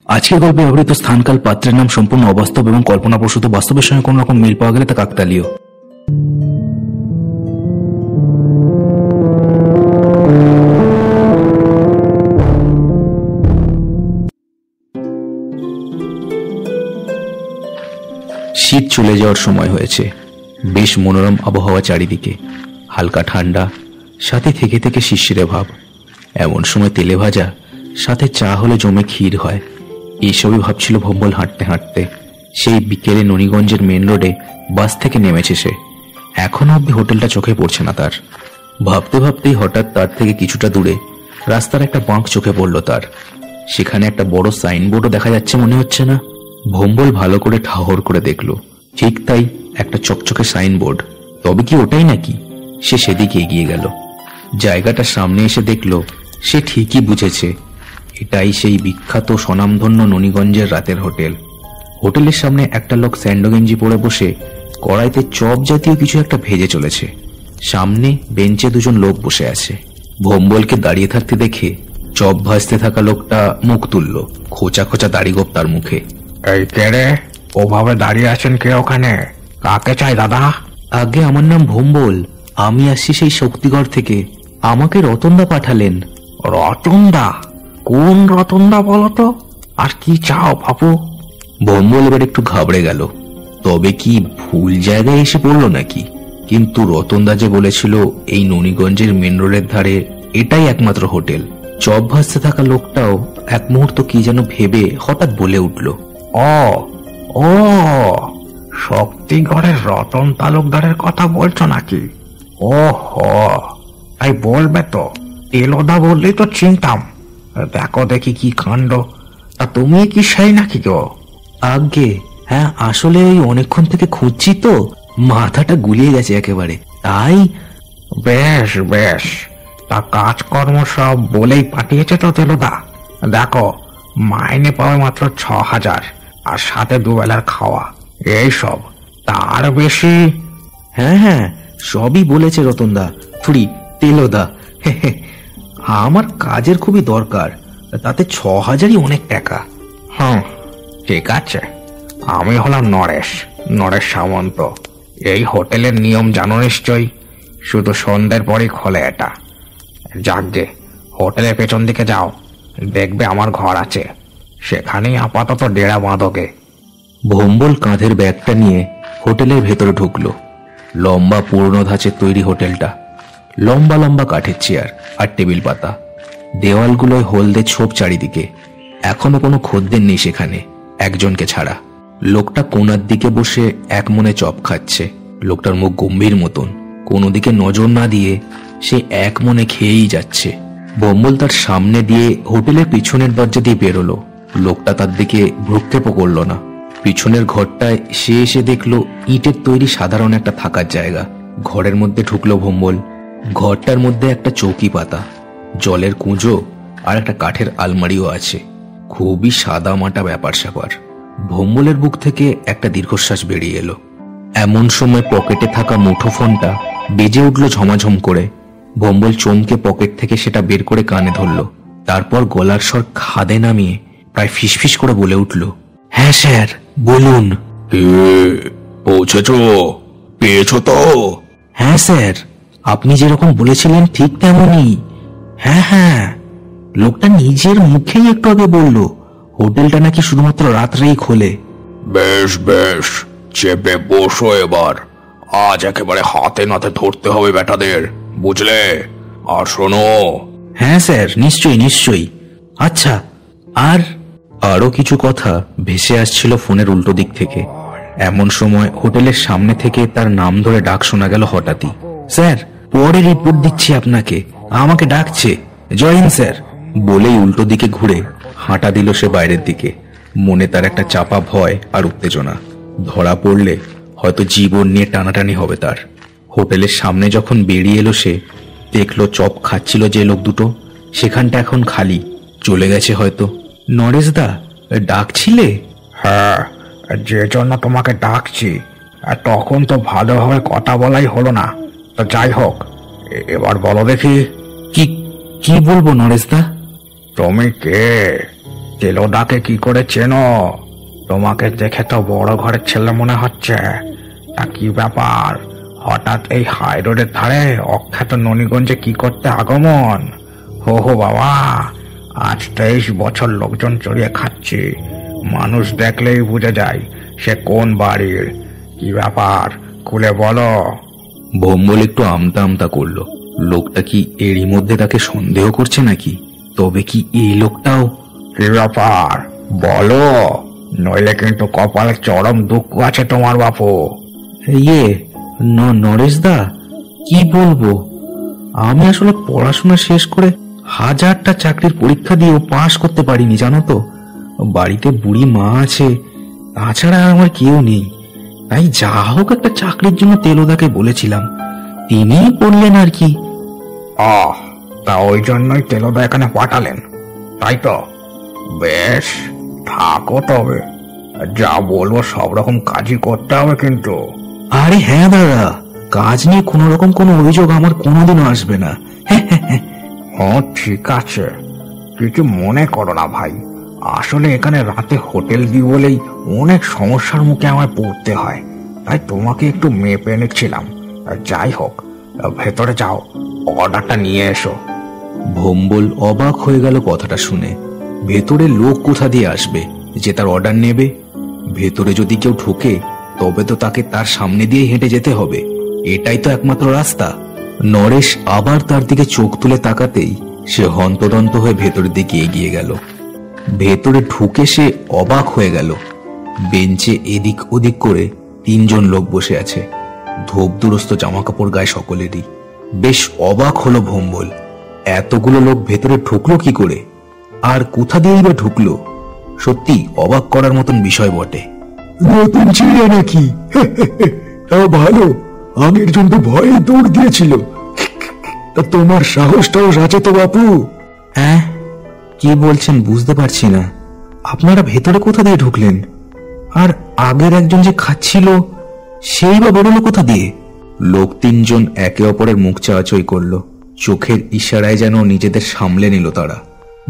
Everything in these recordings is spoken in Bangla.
আজকের গল্পে ব্যবহৃত স্থানকাল পাত্রের নাম সম্পূর্ণ অবাস্তব এবং কল্পনাপ্রসূত। বাস্তবের সঙ্গে কোন রকম মিল পাওয়া গেলে তা কাকতালীয়। শীত চলে যাওয়ার সময় হয়েছে। বেশ মনোরম আবহাওয়া চারিদিকে, হালকা ঠান্ডা, সাথে থেকে থেকে শিশিরে ভাব। এমন সময় তেলে ভাজা সাথে চা হলে জমে ক্ষীর হয়। এইসবই ভাবছিল ভম্বল হাঁটতে হাঁটতে। সেই বিকেলে ননীগঞ্জের মেন রোডে বাস থেকে নেমেছে সে। এখনো অব্দি হোটেলটা চোখে পড়ছে না তার। ভাবতে ভাবতেই হঠাৎ তার থেকে কিছুটা দূরে রাস্তার একটা বাঁক চোখে পড়ল তার। সেখানে একটা বড় সাইনবোর্ডও দেখা যাচ্ছে মনে হচ্ছে না? ভম্বল ভালো করে ঠাহর করে দেখল। ঠিক তাই, একটা চকচকে সাইনবোর্ড। তবে কি ওটাই নাকি? সে সেদিকে এগিয়ে গেল। জায়গাটা সামনে এসে দেখল সে ঠিকই বুঝেছে, এটাই সেই বিখ্যাত স্বনামধন্য ননীগঞ্জের রাতের হোটেল। হোটেলের সামনে একটা লোক স্যান্ডো গেঞ্জি পরে বসে কড়াইতে চপ জাতীয় কিছু একটা ভেজে চলেছে। সামনে বেঞ্চে দুজন লোক বসে আছে। ভম্বলকে দাঁড়িয়ে থাকতে দেখে চপ ভাজতে থাকা লোকটা মুখ তুলল। খোঁচা খোঁচা দাড়িগোপ তার মুখে। এই কে রে? ওভাবে দাঁড়িয়ে আছেন কে ওখানে? কাকে চাই দাদা? আগে আমার নাম ভম্বল, আমি আসছি সেই শক্তিগড় থেকে। আমাকে রতনদা পাঠালেন। রতনদা? কোন রতনদা বলো তো? আর কি চাও বাবু? ভম্বল এবার একটু ঘাবড়ে গেল। তবে কি ভুল জায়গায় এসে পড়লো নাকি? কিন্তু রতনদা যে বলেছিল এই ননীগঞ্জের মেন রোডের ধারে এটাই একমাত্র হোটেল। চপ ভাজতে থাকা লোকটাও এক মুহূর্ত কি যেন ভেবে হঠাৎ বলে উঠল, ও ও শক্তিগড়ের রতন তালুকদারের কথা বলছো নাকি? ও হো, তাই বলবে তো। তেলোদা বললেই তো চিনতাম। দেখো দেখি কি কাণ্ড। তা তুমি কি সেই নাকি গো? আগে হ্যাঁ, আসলে ওই অনেকক্ষণ থেকে খুঁজছি তো, মাথাটা গুলিয়ে গেছে একেবারে, তাই। বেশ বেশ, তা কাজকর্ম সব বলেই পাঠিয়েছে তো তেলোদা। দেখো, মাইনে পাওয়া মাত্র ৬,০০০, আর সাথে দুবেলার খাওয়া, এই সব। তার বেশি? হ্যাঁ হ্যাঁ, সবই বলেছে রতনদা, থুড়ি তেলোদা। আমার কাজের খুবই দরকার, তাতে ৬,০০০ই অনেক টাকা। হুম, ঠিক আছে। আমি হলাম নরেশ সামন্ত। এই হোটেলের নিয়ম জানো নিশ্চয়ই, শুধু সন্ধ্যের পরই খোলে এটা। যাকগে, হোটেলের পেছন দিকে যাও, দেখবে আমার ঘর আছে, সেখানেই আপাতত ডেরা বাঁধোগে। ভম্বল কাঁধের ব্যাগটা নিয়ে হোটেলের ভেতরে ঢুকলো। লম্বা পুরনো ধাঁচের তৈরি হোটেলটা। লম্বা লম্বা কাঠের চেয়ার আর টেবিল পাতা, দেওয়ালগুলোয় হলদে ছোপ চারিদিকে। এখনো কোনো খদ্দের নেই সেখানে, একজনকে ছাড়া। লোকটা কোণার দিকে বসে এক মনে চপ খাচ্ছে। লোকটার মুখ গম্ভীর মতন, কোনো দিকে নজর না দিয়ে সে এক মনে খেয়েই যাচ্ছে। ভম্বল তার সামনে দিয়ে হোটেলের পিছনের দরজা দিয়ে বেরোলো। লোকটা তার দিকে ভ্রুক্ষেপও করল না। পিছনের ঘরটায় সে এসে দেখলো ইটের তৈরি সাধারণ একটা থাকার জায়গা। ঘরের মধ্যে ঢুকলো ভম্বল। ঘরটার মধ্যে একটা চৌকি পাতা, জলের কুঁজো আর একটা কাঠের আলমারিও আছে। খুবই সাদা মাটা ব্যাপার স্যাপার। ভম্বলের বুক থেকে একটা দীর্ঘশ্বাস বেরিয়ে এলো। এমন সময় পকেটে থাকা মুঠোফোনটা বেজে উঠলো ঝমাঝম করে। ভম্বল চমকে পকেট থেকে সেটা বের করে কানে ধরল। তারপর গলার স্বর খাদে নামিয়ে প্রায় ফিসফিস করে বলে উঠল, হ্যাঁ স্যার, বলুন। পৌঁছেছ? পেয়েছো তো? হ্যাঁ স্যার, আপনি যেরকম বলেছিলেন ঠিক তেমনই। হ্যাঁ হ্যাঁ, লোকটা নিজের মুখেই একটু আগে বলল হোটেলটা নাকি শুধুমাত্র রাত্রেই খোলে। বেশ বেশ, চেপে বসো এবার। আজ একেবারে হাতে নাতে ধরতে হবে বেটাদের, বুঝলে? আর শোনো। হ্যাঁ স্যার, নিশ্চয়ই নিশ্চয়ই। আচ্ছা, আরো কিছু কথা ভেসে আসছিল ফোনের উল্টো দিক থেকে। এমন সময় হোটেলের সামনে থেকে তার নাম ধরে ডাক শোনা গেল হঠাৎই। স্যার, পরে রিপোর্ট দিচ্ছি আপনাকে, আমাকে ডাকছে। জয় হিন্দ স্যার। বলেই উল্টো দিকে ঘুরে হাঁটা দিল সে বাইরের দিকে। মনে তার একটা চাপা ভয় আর উত্তেজনা। ধরা পড়লে হয়তো জীবন নিয়ে টানাটানি হবে তার। হোটেলের সামনে যখন বেরিয়ে এলো সে, দেখলো চপ খাচ্ছিল যে লোক দুটো, সেখানটা এখন খালি, চলে গেছে হয়তো। নরেশদা, ডাকছিলে? হ্যাঁ, যে জন্য তোমাকে ডাকছি, তখন তো ভালোভাবে কথা বলাই হলো না। তো যাই হোক, এবার বলো দেখি। কি বলবো নরেশদা? তুমি কে? তেলোদাকে কি করে চেনো? তোমাকে দেখে তো বড় ঘরের ছেলে মনে হচ্ছে। তা কি ব্যাপার, হঠাৎ এই হাই রোডের ধারে অখ্যাত ননীগঞ্জে কি করতে আগমন? হো বাবা, আজ 23 বছর লোকজন চড়িয়ে খাচ্ছি, মানুষ দেখলেই বুঝে যায় সে কোন বাড়ির। কি ব্যাপার, খুলে বলো। ভম্বল একটু আমতা আমতা করলো। লোকটা কি এরই মধ্যে তাকে সন্দেহ করছে নাকি? তবে কি এই লোকটাও? কি ব্যাপার বলো, নইলে কিন্তু কপালে চরম দুঃখ আছে তোমার বাপু। ইয়ে নরেশ দা, কি বলবো, আমি আসলে পড়াশোনা শেষ করে 1000টা চাকরির পরীক্ষা দিয়েও পাশ করতে পারিনি, জানো তো। বাড়িতে বুড়ি মা আছে, তাছাড়া আর আমার কেউ নেই। তাই যা হোক একটা চাকরির জন্য তেলোদাকে বলেছিলাম, তিনিই বললেন আর কি। তা ওই জন্যই তেলোদা এখানে পাঠালেন, তাই তো? বেশ, থাকো তবে। যা বলবো সব রকম কাজই করতে হবে কিন্তু। আরে হ্যাঁ দাদা, কাজ নিয়ে কোন রকম কোনো অভিযোগ আমার কোনোদিনও আসবে না। ঠিক আছে, কিছু মনে করো না ভাই। আসলে এখানে রাতে হোটেল দিই বলেই অনেক সমস্যার মুখে আমায় পড়তে হয়, তাই তোমাকে একটু মেপে নিচ্ছিলাম। যাই হোক, ভেতরে যাও, অর্ডারটা নিয়ে এসো। ভম্বল অবাক হয়ে গেল কথাটা শুনে। ভেতরে লোক কোথা দিয়ে আসবে যে তার অর্ডার নেবে? ভেতরে যদি কেউ ঢোকে তবে তো তাকে তার সামনে দিয়ে হেঁটে যেতে হবে, এটাই তো একমাত্র রাস্তা। নরেশ আবার তার দিকে চোখ তুলে তাকাতেই সে হন্তদন্ত হয়ে ভেতরের দিকে এগিয়ে গেল। ভেতরে ঢুকে সে অবাক হয়ে গেল। বেঞ্চে এদিক ওদিক করে 3 জন লোক বসে আছে, ধোপ দুরস্ত জামা কাপড় গায়ে সকলেরই। বেশ অবাক হলো ভম্বল, এতগুলো লোক ভেতরে ঢুকলো কি করে, আর কোথা দিয়েই বা ঢুকলো? সত্যি অবাক করার মতন বিষয় বটে। নতুন ছেলে নাকি? ভালো, আগের জন তো ভয়ে দৌড় দিয়েছিল। তা তোমার সাহসটাও আছে তো বাপু? হ্যাঁ, কি বলছেন বুঝতে পারছি না। আপনারা ভেতরে কোথা দিয়ে ঢুকলেন? আর আগের একজন যে খাচ্ছিল সেই বা বেরোলো কোথা দিয়ে? লোক 3 জন একে অপরের মুখ চাওয়াচই করলো, চোখের ইশারায় যেন নিজেদের সামলে নিল তারা।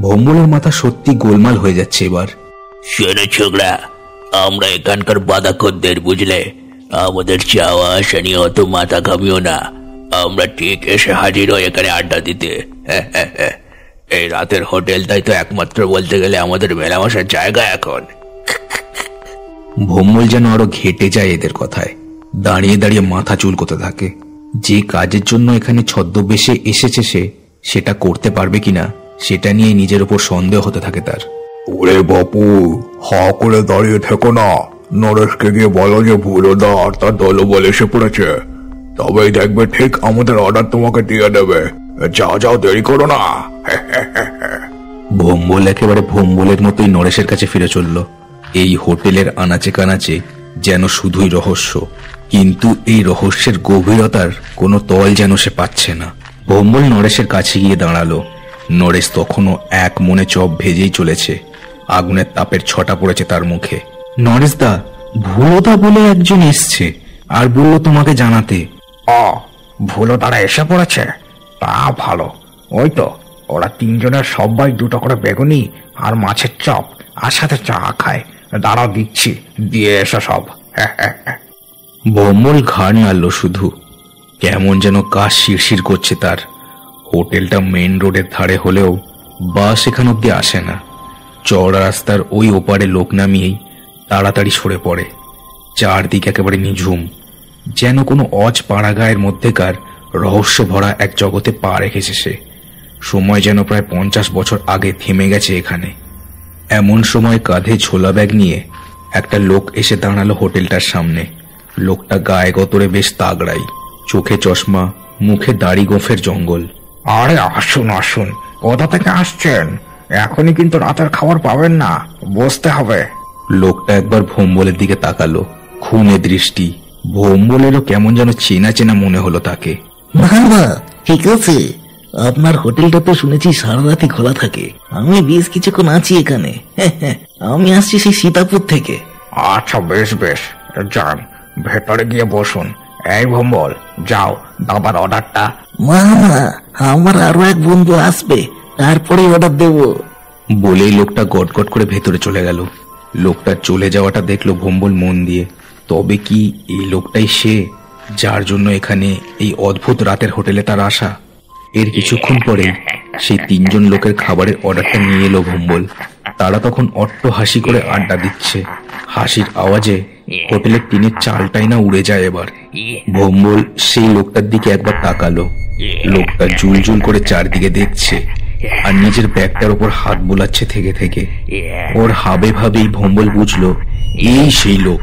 ভম্বলের মাথা সত্যি গোলমাল হয়ে যাচ্ছে এবার। শোনো ছোকরা, আমরা এখানকার বাঁধাখদ্দের, বুঝলে? আমাদের চাওয়া আসা নিয়ে অত মাথা ঘামিও না, আমরা ঠিক এসে হাজির হই এখানে আড্ডা দিতে। এই রাতের হোটেলটাই তো একমাত্র বলতে গেলে আমাদের মেলামেশার জায়গা এখন। ভম্বল যেন আরো ঘেটে যায় এদের কথায়, দাঁড়িয়ে দাঁড়িয়ে মাথা চুলকোতে থাকে। যে কাজের জন্য এখানে ছদ্মবেশে এসেছে সে, সেটা করতে পারবে কিনা সেটা নিয়ে নিজের উপর সন্দেহ হতে থাকে তার। ওরে বাপু, হা করে দাঁড়িয়ে থেকো না। নরেশকে গিয়ে বলো যে ভুলোদা আর তার দলবল এসে পড়েছে, তবেই দেখবে ঠিক আমাদের অর্ডার তোমাকে দিয়ে দেবে। যাও যাও, দেরি করো না। ভম্বল একেবারে ভম্বলের মতোই নরেশের কাছে ফিরে চলল। এই হোটেলের আনাচে কানাচে যেন শুধুই রহস্য, কিন্তু এই রহস্যের গভীরতার কোনো তল যেন সে পাচ্ছে না। ভম্বল নরেশের কাছে গিয়ে দাঁড়ালো। নরেশ তখনও এক মনে চপ ভেজেই চলেছে, আগুনের তাপের ছটা পড়েছে তার মুখে। নরেশ দা, ভুলোদা বলে একজন এসছে আর বলল তোমাকে জানাতে। ভুলো তারা এসে পড়েছে? তা ভালো। ওই তো ওরা 3 জনের সবাই 2টো করে বেগুনি আর মাছের চপ আর সাথে চা খায়। দাঁড়াও, দিচ্ছি, দিয়ে এসো সব। ভম্বল ঘাড় নাড়ল শুধু, কেমন যেন কাজ শিরশির করছে তার। হোটেলটা মেইন রোডের ধারে হলেও বাস এখান অব্দি আসে না। চওড়া রাস্তার ওই ওপারে লোক নামিয়েই তাড়াতাড়ি সরে পড়ে। চারদিক একেবারে নিঝুম, যেন কোনো অজ পাড়া গায়ের মধ্যেকার রহস্য ভরা এক জগতে পা রেখেছে সে। সময় যেন প্রায় 50 বছর আগে থেমে গেছে এখানে। এমন সময় কাঁধে ঝোলা ব্যাগ নিয়ে একটা লোক এসে দাঁড়ালো হোটেলটার সামনে। লোকটা গায়ে গতরে বেশ তাগড়াই, চোখে চশমা, মুখে দাড়ি গোঁফের জঙ্গল। আরে আসুন আসুন, কোথা থেকে আসছেন? এখনই কিন্তু রাতের খাবার পাবেন না, বসতে হবে। লোকটা একবার ভম্বলের দিকে তাকালো, খুনে দৃষ্টি। ভম্বলেরও কেমন যেন চেনা চেনা মনে হলো তাকে। না, ঠিক আছে, আপনার হোটেলটা তো শুনেছি সারা রাতি খোলা থাকে। আমি বেশ কিছুক্ষণ আছি এখানে। আমি আসছি সেই সীতাপুর থেকে। আচ্ছা বেশ বেশ, যান ভেতরে গিয়ে বসুন। এই ভম্বল, যাও দাবার অর্ডারটা। মা, আমার আরো এক বন্ধু আসবে, তারপরে অর্ডার দেব। বলেই লোকটা গটগট করে ভেতরে চলে গেল। লোকটার চলে যাওয়াটা দেখলো ভম্বল মন দিয়ে। তবে কি এই লোকটাই সে যার জন্য এখানে এই অদ্ভুত রাতের হোটেলে তার আসা? এর কিছুক্ষণ পরে সেই 3 জন লোকের খাবারের অর্ডারটা নিয়ে এলো ভম্বল। তারা তখন অট্ট হাসি করে আড্ডা দিচ্ছে। হাসির আওয়াজে হোটেলের টিনের চালটাই না উড়ে যায়। এবার ভম্বল সেই লোকটার দিকে একবার তাকালো। লোকটা জুলজুল করে চারদিকে দেখছে আর নিজের ব্যাগটার উপর হাত বোলাচ্ছে থেকে থেকে। ওর হাবে ভাবেই ভম্বল বুঝলো এই সেই লোক।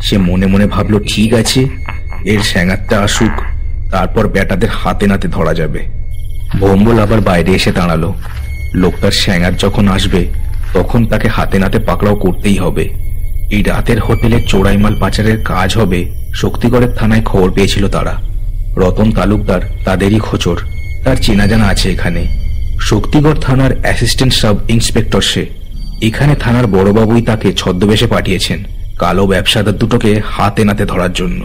সে মনে মনে ভাবলো ঠিক আছে, এর স্যাঙারটা আসুক, তারপর ব্যাটাদের হাতে নাতে ধরা যাবে। ভম্বল আবার বাইরে এসে দাঁড়ালো। লোকটার স্যাঙার যখন আসবে তখন তাকে হাতে নাতে পাকড়াও করতেই হবে। এই রাতের হোটেলে চোরাইমাল পাচারের কাজ হবে শক্তিগড়ের থানায় খবর পেয়েছিল তারা। রতন তালুকদার তাদেরই খোঁচর, তার চেনা জানা আছে এখানে। শক্তিগড় থানার অ্যাসিস্ট্যান্ট সাব ইন্সপেক্টর সে। এখানে থানার বড়বাবুই তাকে ছদ্মবেশে পাঠিয়েছেন কালো ব্যবসাদার দুটোকে হাতে নাতে ধরার জন্য।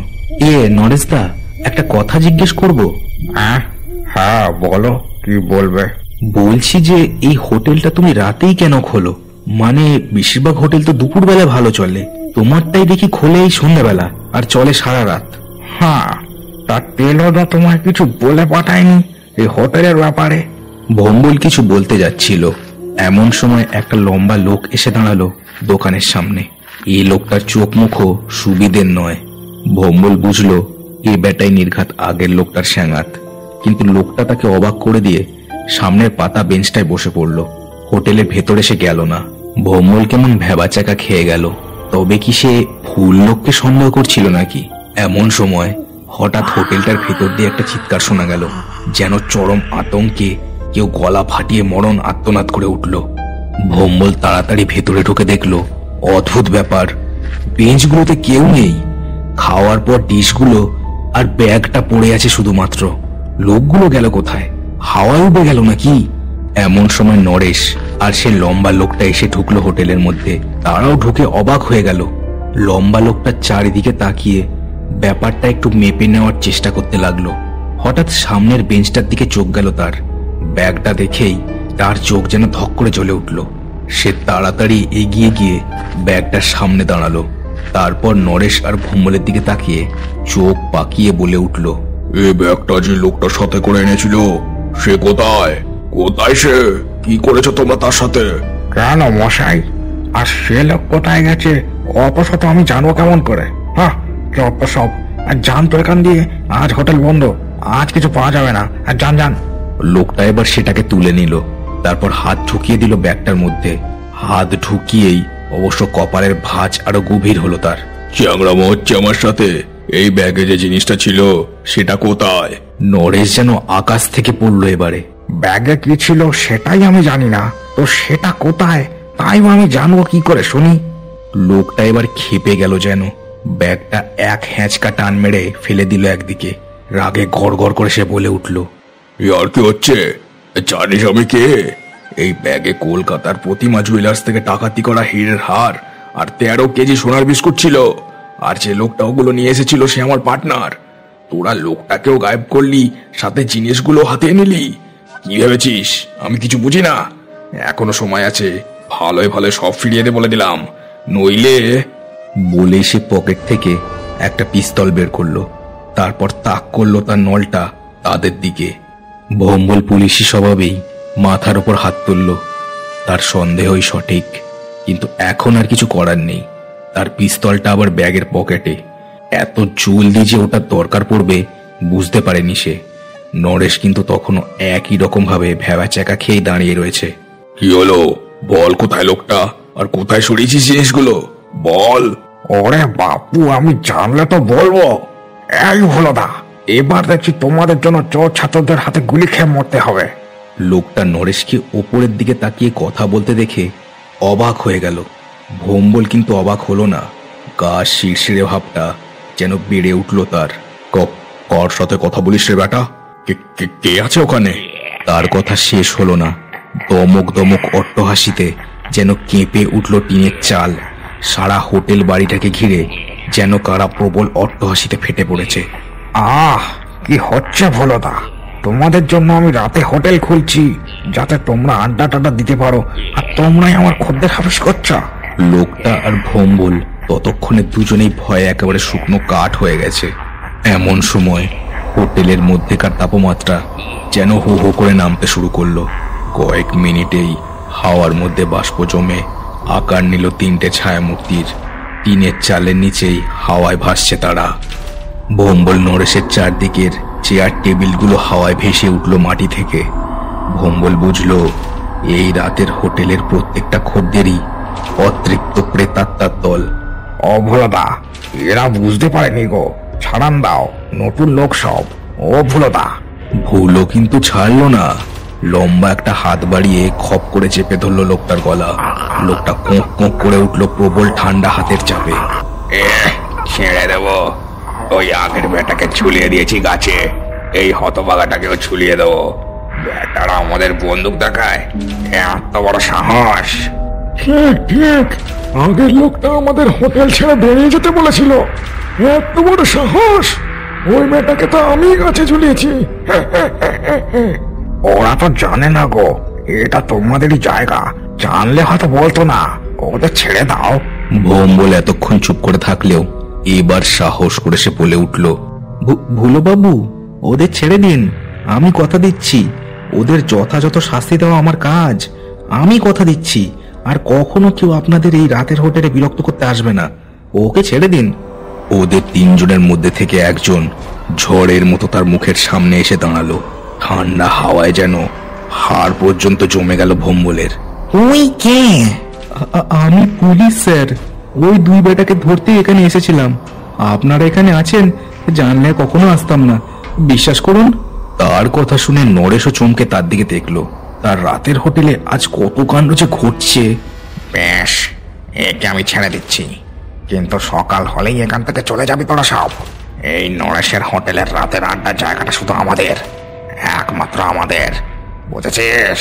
নরেশদা, একটা কথা জিজ্ঞেস করব? হ্যাঁ বলো, কি বলবে? বলছি যে এই হোটেলটা তুমি রাতেই কেন খোলো? মানে বেশিরভাগ হোটেল তো দুপুরবেলা ভালো চলে, তোমারটাই দেখি খোলে এই সন্ধ্যাবেলা আর চলে সারা রাত। হ্যাঁ, তার টেলররা তোমায় কিছু বলে পাঠায়নি এই হোটেলের ব্যাপারে? ভম্বল কিছু বলতে যাচ্ছিল, এমন সময় একটা লম্বা লোক এসে দাঁড়ালো দোকানের সামনে। এই লোকটার চোখ মুখও সুবিধের নয়। ভম্বল বুঝলো এই বেটাই নির্ঘাত আগের লোকটার স্যাঙাত। কিন্তু লোকটা তাকে অবাক করে দিয়ে সামনের পাতা বেঞ্চটায় বসে পড়ল। হোটেলের ভেতরে সে গেল না। ভম্বল কেমন ভেবাচাকা খেয়ে গেল। তবে কি সে ফুল লোককে সন্দেহ করছিল নাকি? এমন সময় হঠাৎ হোটেলটার ভেতর দিয়ে একটা চিৎকার শোনা গেল, যেন চরম আতঙ্কে কেউ গলা ফাটিয়ে মরণ আর্তনাদ করে উঠল। ভম্বল তাড়াতাড়ি ভেতরে ঢুকে দেখলো অদ্ভুত ব্যাপার, বেঞ্চগুলোতে কেউ নেই। খাওয়ার পর ডিশগুলো আর ব্যাগটা পড়ে আছে শুধুমাত্র। লোকগুলো গেল কোথায়? হাওয়ায় উঠে গেল নাকি? এমন সময় নরেশ আর সে লম্বা লোকটা এসে ঢুকলো হোটেলের মধ্যে। তারাও ঢুকে অবাক হয়ে গেল। লম্বা লোকটা চারিদিকে তাকিয়ে ব্যাপারটা একটু মেপে নেওয়ার চেষ্টা করতে লাগলো। হঠাৎ সামনের বেঞ্চটার দিকে চোখ গেল তার। ব্যাগটা দেখেই তার চোখ যেন ধক করে জ্বলে উঠল। সে তাড়াতাড়ি এগিয়ে গিয়ে ব্যাগটার সামনে দাঁড়ালো। তারপর নরেশ আর ভম্বলের দিকে তাকিয়ে চোখ পাকিয়ে বলে উঠল, এই ব্যাগটা যে লোকটার সাথে করে এনেছিল সে কোথায়? কোথায় সে? কি করেছো তোমরা তার সাথে? কেন মশাই, আর সে লোক কোথায় গেছে অপশত আমি জানবো কেমন করে? হ্যাঁ, যত সব। আর যান তো এখান দিয়ে, আজ হোটেল বন্ধ, আজ কিছু পাওয়া যাবে না। আর যান যান। লোকটা এবার সেটাকে তুলে নিল, তারপর হাত ঢুকিয়ে দিল ব্যাগটার মধ্যে। হাত ঢুকিয়েই অবশ্য কপালের ভাঁজ আরো গভীর হলো তার। চ্যাংড়ামো হচ্ছে আমার সাথে? এই ব্যাগে যে জিনিসটা ছিল সেটা কোথায়? নরেশ যেন আকাশ থেকে পড়লো এবারে। ব্যাগে কি ছিল সেটাই আমি জানি না, তো সেটা কোথায় তাই আমি জানবো কি করে শুনি? লোকটা এবার খেপে গেল যেন। ব্যাগটা এক হ্যাঁচকা টান মেরে ফেলে দিল একদিকে। রাগে গড়গড় করে সে বলে উঠল, আর কি হচ্ছে? জানিস আমি কে? এই ব্যাগে কলকাতার প্রতিমা জুয়েলার্স থেকে ডাকাতি করা হীরের হার আর 13 কেজি সোনার বিস্কুট ছিল। আর যে লোকটা ওগুলো নিয়ে এসেছিল সে আমার পার্টনার। তোরা লোকটাকেও গায়েব করলি, সাথে জিনিসগুলো হাতে নিলি। কি ভেবেছিস আমি কিছু বুঝি না? এখনো সময় আছে, ভালোই ভালো সব ফিরিয়ে দে বলে দিলাম, নইলে। বলে সে পকেট থেকে একটা পিস্তল বের করলো। তারপর তাক করলো তার নলটা তাদের দিকে। ভম্বল পুলিশি স্বভাবেই মাথার উপর হাত তুলল। তার সন্দেহই সঠিক, কিন্তু এখন আর কিছু করার নেই। তার পিস্তলটা আবার ব্যাগের পকেটে। এত জলদি যে ওটার দরকার পড়বে বুঝতে পারেনি সে। নরেশ কিন্তু তখনও একই রকম ভাবে ভেবাচাকা খেয়ে দাঁড়িয়ে রয়েছে। কি হলো বল, কোথায় লোকটা আর কোথায় সরিয়েছিস জিনিসগুলো? বল। ওরে বাপু, আমি জানলে তো বলবো। এই ভোলাদা, এবার দেখছি তোমাদের জন্য চোর ছাত্রদের হাতে গুলি খেয়ে মরতে হবে। লোকটা নরেশকে ওপরের দিকে তাকিয়ে কথা বলতে দেখে অবাক হয়ে গেল। ভম্বল কিন্তু অবাক হলো না। গা শিরশিরে ভাবটা যেন বেড়ে উঠল তার। কার সাথে কথা বলিস রে বেটা? কে আছে ওখানে? তার কথা শেষ হলো না। দমক দমক অট্টহাসিতে যেন কেঁপে উঠল টিনের চাল। সারা হোটেল বাড়িটাকে ঘিরে যেন কারা প্রবল অট্টহাসিতে ফেটে পড়েছে। কি হচ্ছে ভোলাদা? তোমাদের জন্য আমি রাতে হোটেল খুলছি, যাতে তোমরা আড্ডা টাড্ডা দিতে পারো, আর তোমরাই আমার খদ্দের হাফিস করছো। লোকটা আর ভোম্বল ততক্ষণে দুজনেই ভয়ে একেবারে শুকনো কাঠ হয়ে গেছে। এমন সময় হোটেলের মধ্যেকার তাপমাত্রা যেন হো হো করে নামতে শুরু করলো। কয়েক মিনিটেই হাওয়ার মধ্যে বাষ্প জমে আকার নিল তিনটে ছায়ামূর্তির। টিনের চালের নিচেই হাওয়ায় ভাসছে তারা। ভোম্বল নরেশের চারদিকের চেয়ার টেবিলগুলো হাওয়ায় ভেসে উঠল মাটি থেকে। ভোম্বল বুঝলো এই রাতের হোটেলের প্রত্যেকটা খদ্দেরই অতৃপ্ত প্রেতাত্মার দল। অভুলদা, এরা বুঝতে পারেনি গো, ছাড়ান দাও, নতুন লোক সব। ও ভুলদা। ভুলও কিন্তু ছাড়লো না। লম্বা একটা হাত বাড়িয়ে খপ করে চেপে ধরলো লোকটার গলা। লোকটা কোঁক কোঁক করে উঠলো প্রবল ঠান্ডা হাতের চাপে। ছেড়ে দেবো? ওই আগের বেটাকে ঝুলিয়ে দিয়েছি গাছে, এই হতবাগাটাকেও ঝুলিয়ে দেবো। বেটারা আমাদের বন্দুক দেখায়, এত বড় সাহস! ঠিক ঠিক, আগের লোকটা আমাদের হোটেল ছেড়ে বেরিয়ে যেতে বলেছিল। এত বড় সাহস! ওই মেয়েটাকে তো আমি গাছে ঝুলিয়েছি। ওরা তো জানে না গো, এটা তোমাদেরই জায়গা। জানলে হয়তো বলতো না। ওদের ছেড়ে দাও। ভোম্বল এতক্ষণ চুপ করে থাকলেও এবার সাহস করে সে বলে উঠল, ভুলো বাবু, ওদের ছেড়ে দিন। আমি কথা দিচ্ছি, ওদের যথাযথ শাস্তি দেওয়া আমার কাজ। আমি কথা দিচ্ছি, আর কখনো কেউ আপনাদের এই রাতের হোটেলে বিরক্ত করতে আসবে না। ওকে ছেড়ে দিন। ওদের তিনজনের মধ্যে থেকে একজন ঝড়ের মতো তার মুখের সামনে এসে দাঁড়ালো। ঠান্ডা হাওয়ায় যেন হাড় পর্যন্ত জমে গেল ভোম্বলের। তুই কে? আমি পুলিশ স্যার। ওই দুই বেটাকে ধরতে এখানে এসেছিলাম। আপনারা এখানে আছেন জানলে কখনো আসতাম না, বিশ্বাস করুন। তার কথা শুনে নরেশও চমকে তার দিকে দেখলো। তার রাতের হোটেলে আজ কত কাণ্ড যে ঘটছে। বেশ, একে আমি ছেড়ে দিচ্ছি, কিন্তু সকাল হলেই এখান থেকে চলে যাবি তোরা সব। এই নরেশের হোটেলের রাতের আড্ডার জায়গাটা শুধু আমাদের, একমাত্র আমাদের, বুঝেছিস?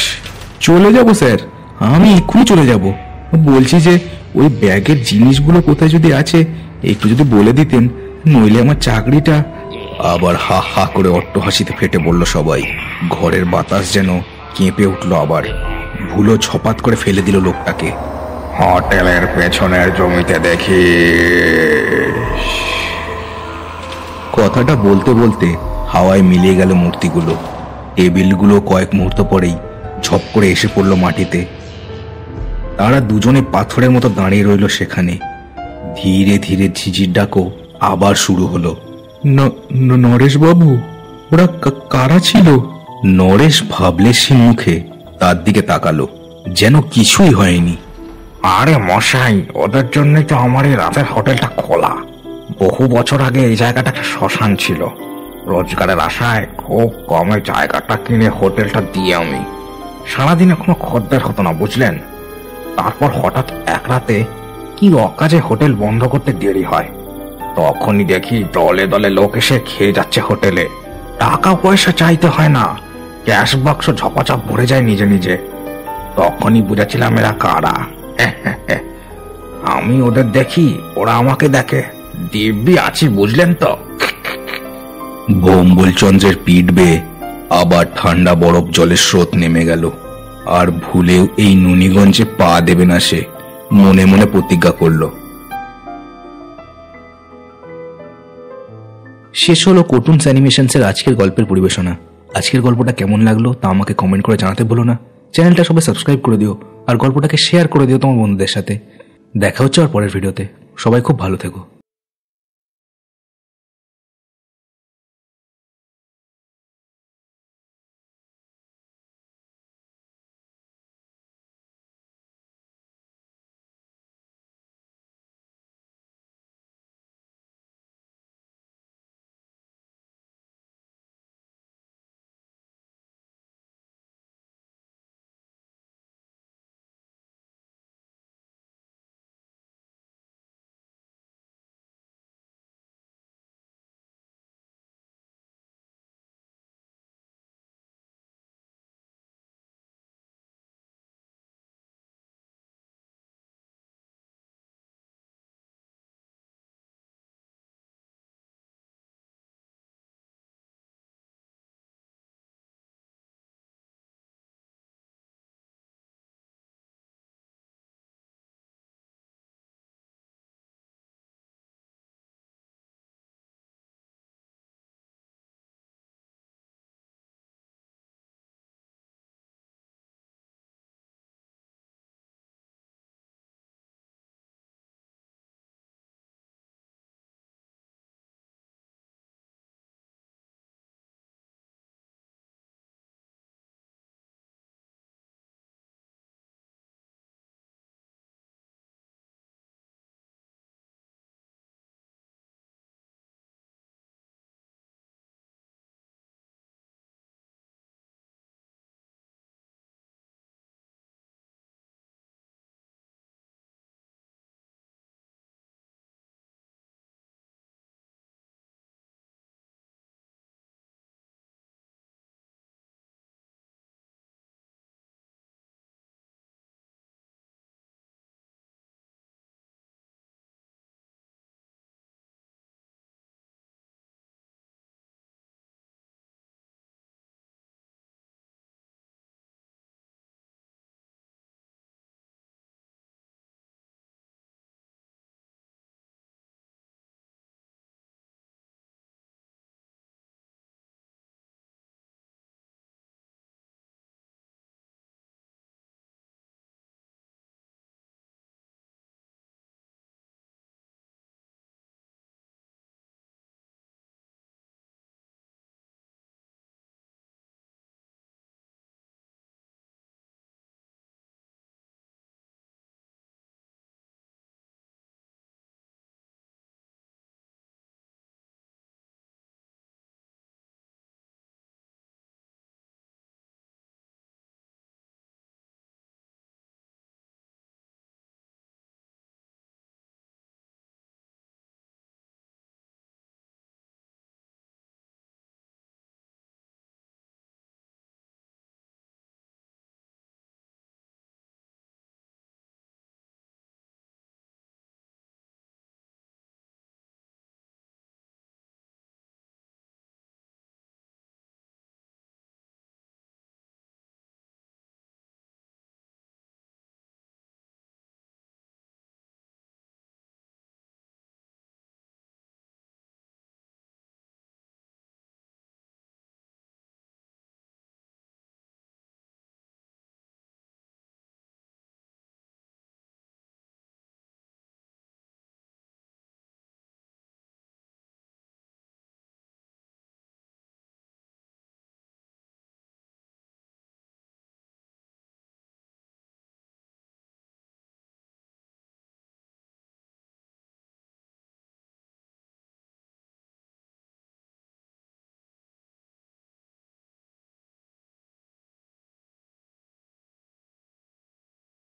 চলে যাব স্যার, আমি এক্ষুনি চলে যাব। বলছি যে ওই ব্যাগের জিনিসগুলো কোথায় যদি আছে একটু যদি বলে দিতেন, নইলে আমার চাকরিটা। আবার হা হা করে অট্টহাসিতে ফেটে বলল সবাই। ঘরের বাতাস যেন কেঁপে উঠল আবার। ভুলো ছপাত করে ফেলে দিল লোকটাকে। হোটেলের পেছনের জমিতে দেখি। কথাটা বলতে বলতে হাওয়ায় মিলিয়ে গেল মূর্তিগুলো। টেবিলগুলো কয়েক মুহূর্ত পরেই ঝপ করে এসে পড়ল মাটিতে। তারা দুজনে পাথরের মতো দাঁড়িয়ে রইল সেখানে। ধীরে ধীরে ঝিঝির ডাকও আবার শুরু হলো। নরেশ বাবু, ওরা কারা ছিল? নরেশ ভাবলেশহীন মুখে তার দিকে তাকালো, যেন কিছুই হয়নি। আরে মশাই, ওদের জন্যই তো আমার এই রাতের হোটেলটা খোলা। বহু বছর আগে এই জায়গাটা একটা শ্মশান ছিল। রোজগারের আশায় খুব কমে জায়গাটা কিনে হোটেলটা দিয়ে আমি। সারাদিনে কোনো খদ্দের হতো না, বুঝলেন। তারপর হঠাৎ এক রাতে কি অকাজে হোটেল বন্ধ করতে দেরি হয়। তখনই দেখি দলে দলে লোক এসে খেয়ে যাচ্ছে হোটেলে। টাকা পয়সা চাইতে হয় না, ক্যাশ বাক্স ঝপাঝপ ভরে যায় নিজে নিজে। তখনই বুঝেছিলাম এরা কারা। আমি ওদের দেখি, ওরা আমাকে দেখে। দিব্যি আছি, বুঝলেন তো। ভোম্বল চন্দ্রের পিঠ বেয়ে আবার ঠান্ডা বরফ জলের স্রোত নেমে গেল। আর ভুলেও এই নুনিগঞ্জে পা দেবে না সে, মনে মনে প্রতিজ্ঞা করল। শেষ হলো কার্টুনস অ্যানিমেশনসের আজকের গল্পের পরিবেশনা। আজকের গল্পটা কেমন লাগলো তা আমাকে কমেন্ট করে জানাতে ভুলো না। চ্যানেলটা সবাই সাবস্ক্রাইব করে দিও, আর গল্পটাকে শেয়ার করে দিও তোমার বন্ধুদের সাথে। দেখা হচ্ছে আর পরের ভিডিওতে। সবাই খুব ভালো থেকো।